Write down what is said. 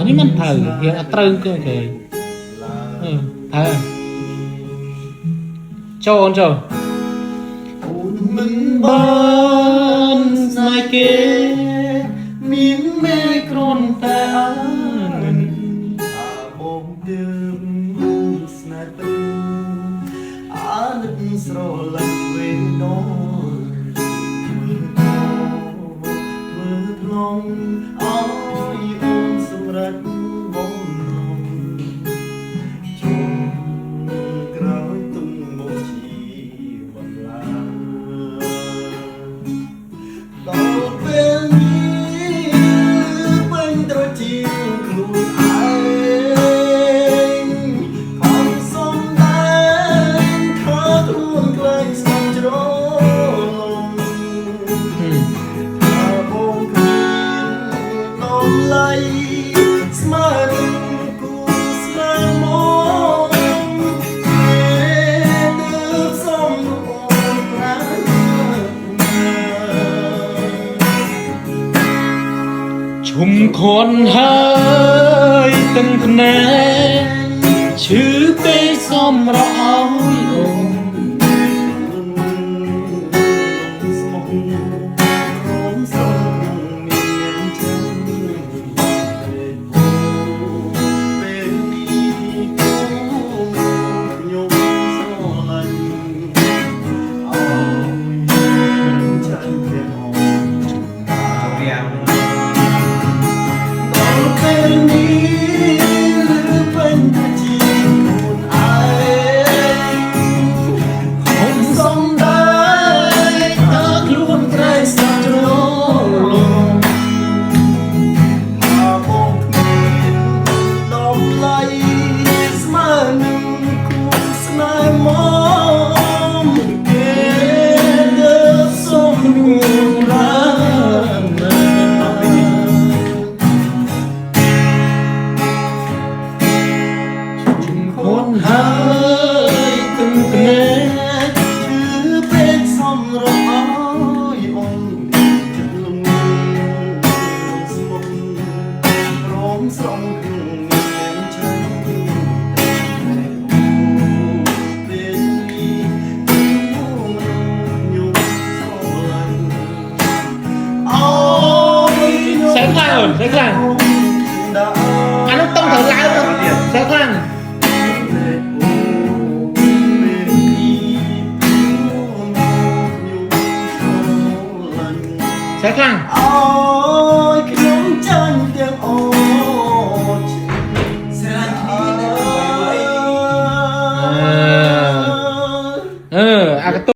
នេះមិនត្រូវយើងអត់ត្រូវគេត្រូវចូលអូនចូលមិនបានស្នេហ៍គេមានមេក្រនតែអានបងទើបស្នេហ៍ទៅអានិតស្រលាញ់វិញនោះធ្វើថ្លង់អើយអូនសម្រាប់បងជុំក្រោយទុំមកជីបន្លាដល់ពេលនេះពេញត្រជាខ្លួនឯងខំសំដែងថាខ្លួនខ្លាចស្គាល់ជ្រលំថាបងគ្មានដល់ឡៃស្មើនឹងគូស្នេហ៍មកទើបសំអូនប្រាណជុំខន់ហើយទាំងភ្នែកឈឺពេកសំរោយអូនហើយទាំងភ្នែកឈឺពេកសំរោយអូនចិត្តលំស្មុគរំស្រង់ក្នុងមានចាំពេលនេះញោមស្រឡាញ់អូយសេខ្លាំងអូនសេខ្លាំងអានោះតង់ត្រូវឡើង